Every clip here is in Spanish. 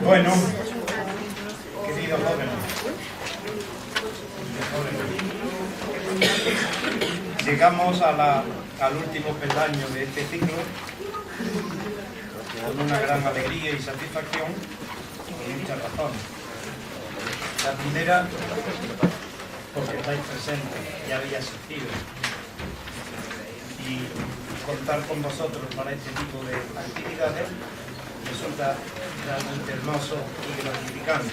Bueno, queridos jóvenes, llegamos al último peldaño de este ciclo con una gran alegría y satisfacción, por muchas razones. La primera, porque estáis presentes, ya habéis asistido, y contar con vosotros para este tipo de actividades resulta realmente hermoso y gratificante.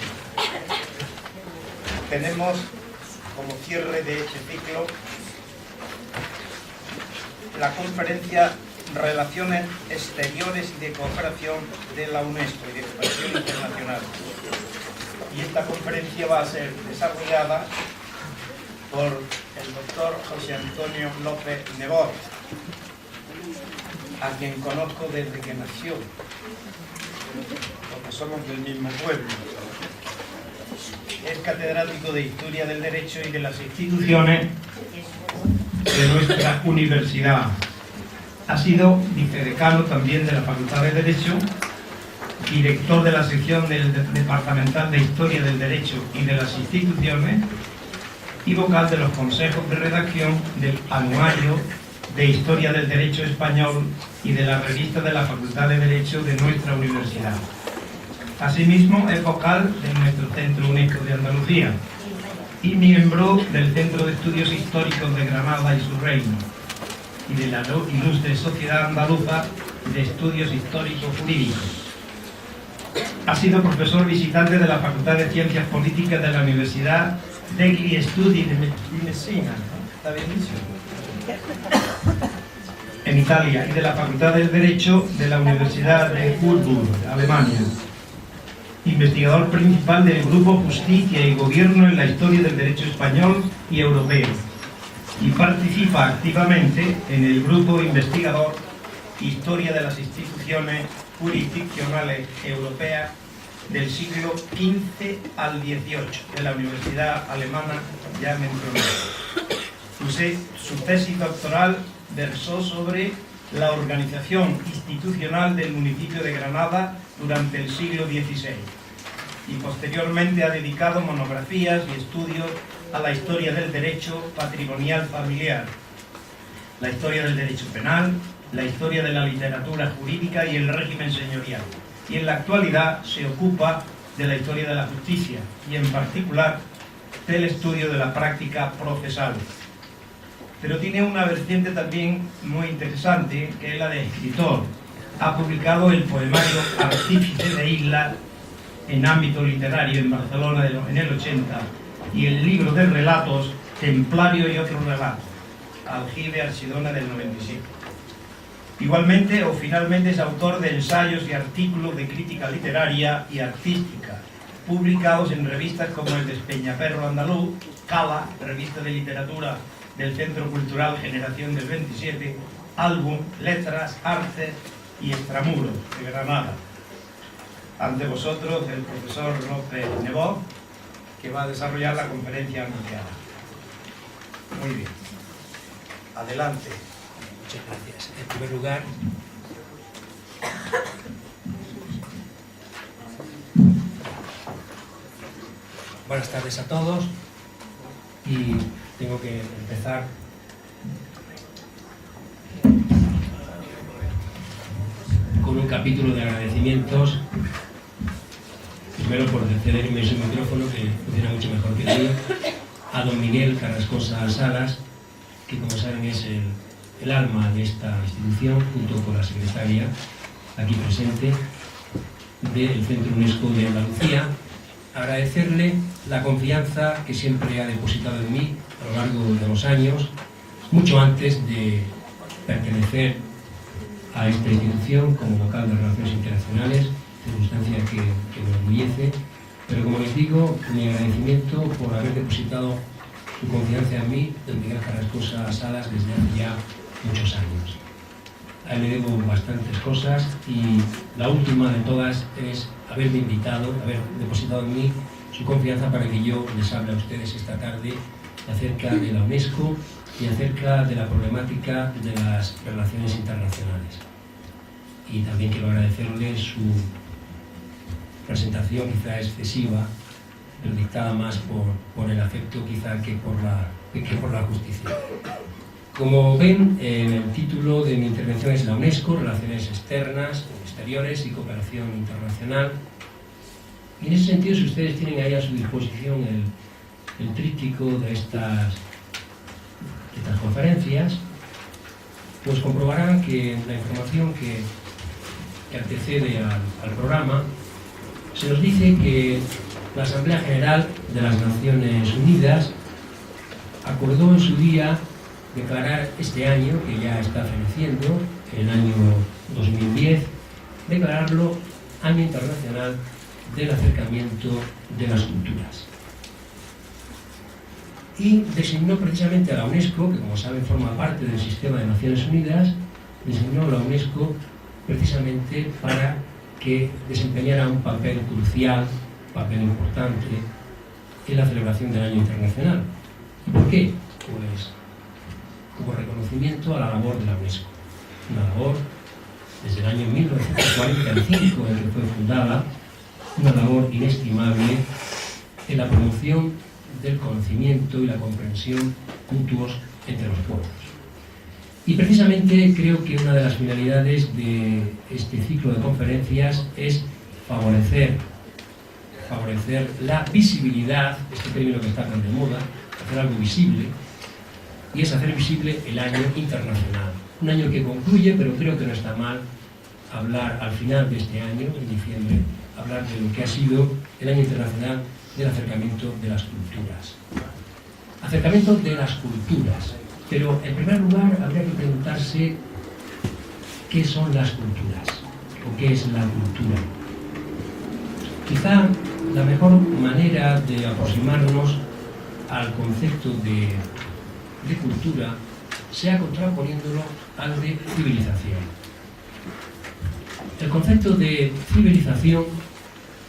Tenemos como cierre de este ciclo la conferencia Relaciones Exteriores y de Cooperación de la UNESCO y de Cooperación Internacional. Y esta conferencia va a ser desarrollada por el doctor José Antonio López Nebot, a quien conozco desde que nació, porque somos del mismo pueblo. Es catedrático de Historia del Derecho y de las instituciones de nuestra universidad. Ha sido vicedecano también de la Facultad de Derecho, director de la sección departamental de Historia del Derecho y de las instituciones y vocal de los consejos de redacción del Anuario de Historia del Derecho Español y de la revista de la Facultad de Derecho de nuestra universidad. Asimismo, es vocal de nuestro Centro UNESCO de Andalucía y miembro del Centro de Estudios Históricos de Granada y su Reino y de la Ilustre Sociedad Andaluza de Estudios Históricos Jurídicos. Ha sido profesor visitante de la Facultad de Ciencias Políticas de la Universidad degli Studi di Messina, ¿está bien dicho?, en Italia, y de la Facultad de Derecho de la Universidad de Würzburg, Alemania. Investigador principal del Grupo Justicia y Gobierno en la Historia del Derecho Español y Europeo, y participa activamente en el Grupo Investigador Historia de las Instituciones Jurisdiccionales Europeas del siglo XV al XVIII de la Universidad Alemana ya mencionada. Su tesis doctoral versó sobre la organización institucional del municipio de Granada durante el siglo XVI y posteriormente ha dedicado monografías y estudios a la historia del derecho patrimonial familiar, la historia del derecho penal, la historia de la literatura jurídica y el régimen señorial. Y en la actualidad se ocupa de la historia de la justicia y en particular del estudio de la práctica procesal. Pero tiene una vertiente también muy interesante, que es la de escritor. Ha publicado el poemario Artífice de Islas en ámbito literario en Barcelona en el 80 y el libro de relatos Templario y otros relatos, Aljibe Archidona del 97. Igualmente o finalmente es autor de ensayos y artículos de crítica literaria y artística, publicados en revistas como el Despeñaperro Andaluz, Cala, revista de literatura del Centro Cultural Generación del 27, Álbum, Letras, Artes y Extramuros de Granada. Ante vosotros el profesor López Nebot, que va a desarrollar la conferencia anunciada. Muy bien. Adelante. Muchas gracias. En primer lugar, buenas tardes a todos, y tengo que empezar con un capítulo de agradecimientos. Primero por cederme su micrófono, que funciona mucho mejor que el mío, a don Miguel Carrascosa Salas, que como saben es el alma de esta institución, junto con la secretaria aquí presente del Centro UNESCO de Andalucía. Agradecerle la confianza que siempre ha depositado en mí a lo largo de los años, mucho antes de pertenecer a esta institución como vocal de Relaciones Internacionales, circunstancia que me enorgullece, pero como les digo, mi agradecimiento por haber depositado su confianza en mí, don Miguel Carrascosa Salas, desde hace ya muchos años. A él le debo bastantes cosas y la última de todas es haberme invitado, haber depositado en mí su confianza para que yo les hable a ustedes esta tarde acerca de la UNESCO y acerca de la problemática de las relaciones internacionales. Y también quiero agradecerle presentación quizá excesiva, pero dictada más por el afecto quizá que por la justicia. Como ven, el título de mi intervención es la UNESCO, Relaciones Externas, Exteriores y Cooperación Internacional. Y en ese sentido, si ustedes tienen ahí a su disposición el tríptico de estas conferencias, pues comprobarán que la información que antecede al programa se nos dice que la Asamblea General de las Naciones Unidas acordó en su día declarar este año, que ya está feneciendo, el año 2010, declararlo Año Internacional del Acercamiento de las Culturas. Y designó precisamente a la UNESCO, que como saben forma parte del sistema de Naciones Unidas, designó a la UNESCO precisamente para que desempeñara un papel crucial, un papel importante en la celebración del Año Internacional. ¿Y por qué? Pues como reconocimiento a la labor de la UNESCO. Una labor desde el año 1945 en que fue fundada, una labor inestimable en la promoción del conocimiento y la comprensión mutuos entre los pueblos. Y precisamente creo que una de las finalidades de este ciclo de conferencias es favorecer la visibilidad, este término que está tan de moda, hacer algo visible, y es hacer visible el año internacional. Un año que concluye, pero creo que no está mal hablar al final de este año, en diciembre, hablar de lo que ha sido el año internacional del acercamiento de las culturas. Acercamiento de las culturas. Pero en primer lugar habría que preguntarse qué son las culturas o qué es la cultura. Quizá la mejor manera de aproximarnos al concepto de cultura sea contraponiéndolo al de civilización. El concepto de civilización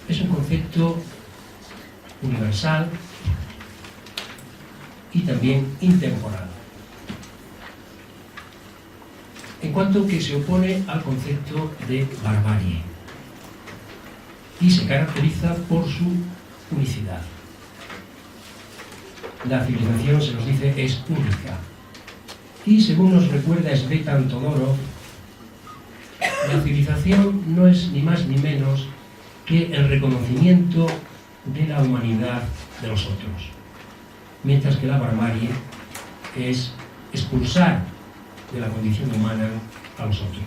es un concepto universal y también intemporal, en cuanto que se opone al concepto de barbarie y se caracteriza por su unicidad. La civilización, se nos dice, es única. Y según nos recuerda Svetan Todorov, la civilización no es ni más ni menos que el reconocimiento de la humanidad de los otros, mientras que la barbarie es expulsar de la condición humana a los otros,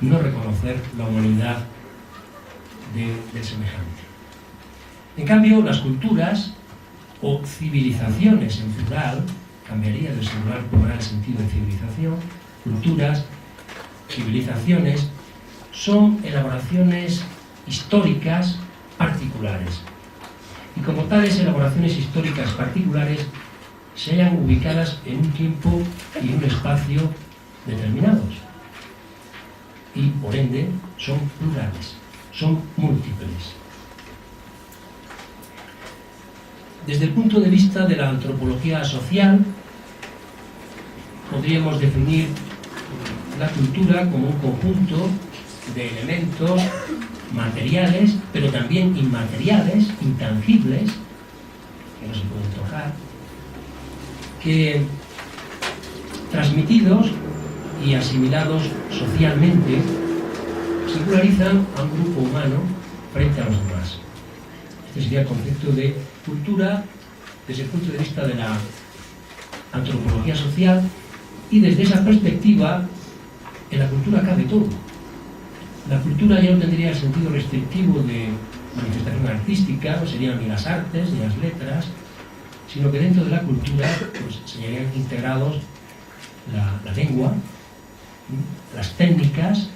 no reconocer la humanidad del semejante. En cambio, las culturas o civilizaciones en plural, cambiaría del singular plural el sentido de civilización, culturas, civilizaciones, son elaboraciones históricas particulares. Y como tales elaboraciones históricas particulares se hallan ubicadas en un tiempo y un espacio determinados. Y por ende son plurales, son múltiples. Desde el punto de vista de la antropología social, podríamos definir la cultura como un conjunto de elementos materiales, pero también inmateriales, intangibles, que no se pueden tocar, que transmitidos y asimilados socialmente singularizan a un grupo humano frente a los demás. Este sería el concepto de cultura desde el punto de vista de la antropología social, y desde esa perspectiva en la cultura cabe todo. La cultura ya no tendría el sentido restrictivo de manifestación artística, no serían ni las artes ni las letras, sino que dentro de la cultura pues, se harían integrados la lengua, las técnicas,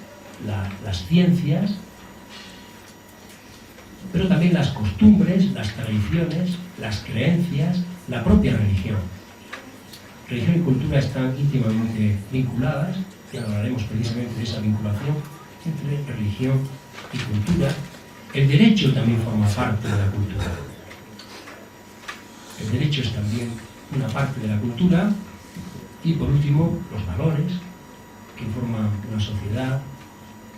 las ciencias, pero también las costumbres, las tradiciones, las creencias, la propia religión. Religión y cultura están íntimamente vinculadas, y hablaremos precisamente de esa vinculación entre religión y cultura. El derecho también forma parte de la cultura. El derecho es también una parte de la cultura. Y por último, los valores que forman una sociedad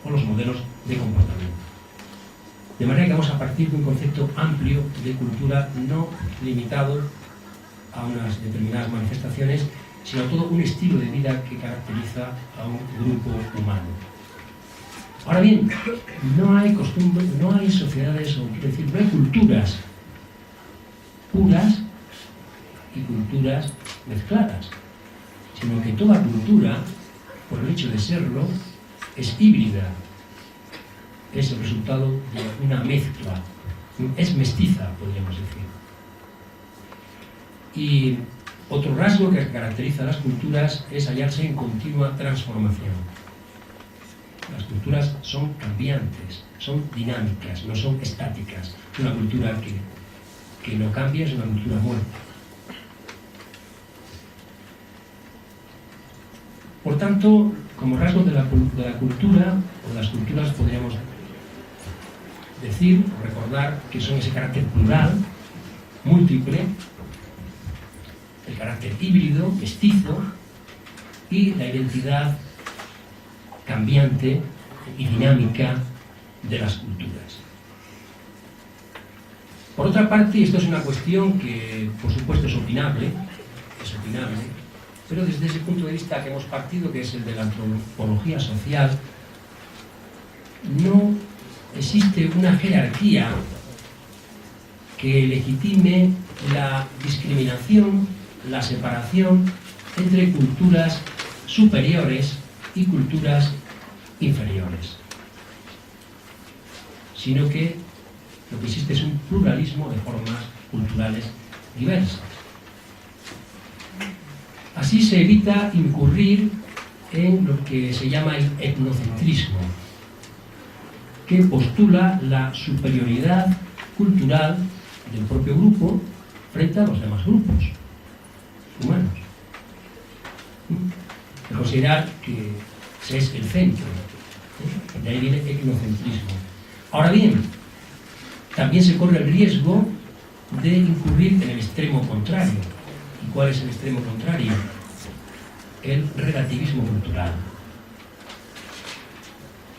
o los modelos de comportamiento. De manera que vamos a partir de un concepto amplio de cultura, no limitado a unas determinadas manifestaciones, sino todo un estilo de vida que caracteriza a un grupo humano. Ahora bien, no hay costumbres, no hay sociedades, o quiero decir, no hay culturas puras y culturas mezcladas, sino que toda cultura, por el hecho de serlo, es híbrida, es el resultado de una mezcla, es mestiza, podríamos decir. Y otro rasgo que caracteriza a las culturas es hallarse en continua transformación. Las culturas son cambiantes, son dinámicas, no son estáticas. Una cultura que no cambia es una cultura muerta. Por tanto, como rasgo de la cultura, o de las culturas podríamos decir, recordar que son ese carácter plural, múltiple, el carácter híbrido, mestizo, y la identidad cambiante y dinámica de las culturas. Por otra parte, esto es una cuestión que, por supuesto, es opinable, pero desde ese punto de vista que hemos partido, que es el de la antropología social, no existe una jerarquía que legitime la discriminación, la separación entre culturas superiores y culturas inferiores, sino que lo que existe es un pluralismo de formas culturales diversas. Así se evita incurrir en lo que se llama el etnocentrismo, que postula la superioridad cultural del propio grupo frente a los demás grupos humanos. De considerar que ese es el centro. De ahí viene el etnocentrismo. Ahora bien, también se corre el riesgo de incurrir en el extremo contrario. ¿Y cuál es el extremo contrario? El relativismo cultural.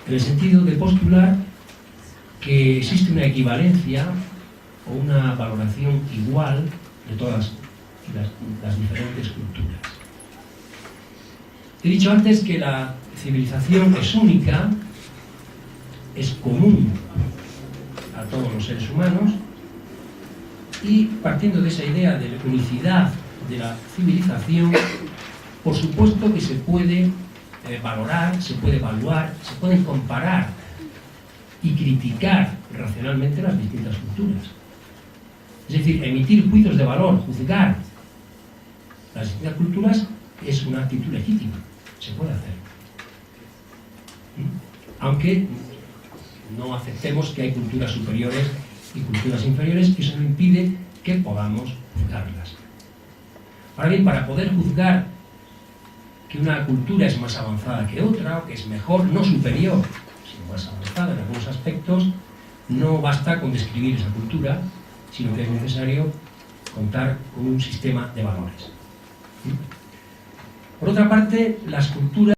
En el sentido de postular que existe una equivalencia o una valoración igual de todas las diferentes culturas. He dicho antes que la civilización es única, es común a todos los seres humanos, y partiendo de esa idea de la unicidad de la civilización, por supuesto que se puede valorar, se puede evaluar, se pueden comparar y criticar racionalmente las distintas culturas. Es decir, emitir juicios de valor, juzgar las distintas culturas es una actitud legítima, se puede hacer. Aunque no aceptemos que hay culturas superiores y culturas inferiores, eso no impide que podamos juzgarlas. Ahora bien, para poder juzgar que una cultura es más avanzada que otra, o que es mejor, no superior, sino más avanzada en algunos aspectos, no basta con describir esa cultura, sino que es necesario contar con un sistema de valores. Por otra parte, las culturas